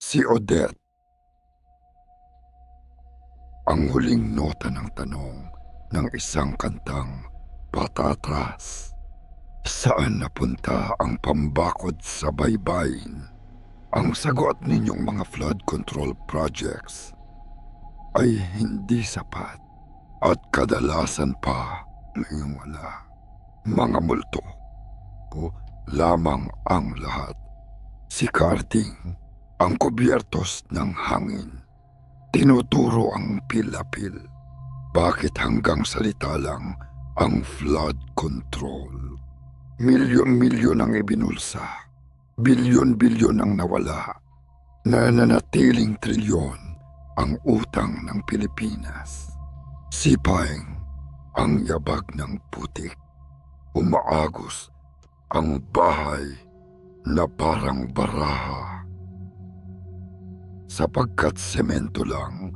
Si Odette, ang huling nota ng tanong ng isang kantang patatras. Saan napunta ang pambakod sa baybayin? Ang sagot ninyong mga flood control projects ay hindi sapat at kadalasan pa ay wala. Mga multo o lamang ang lahat. Si Carding, ang kubyertos ng hangin. Tinuturo ang pilapil. Bakit hanggang salita lang ang flood control? Milyon-milyon ang ibinulsa. Bilyon-bilyon ang nawala. Nananatiling trilyon ang utang ng Pilipinas. Sipaing ang yabag ng putik. Umaagos ang bahay na parang baraha. Sapagkat semento lang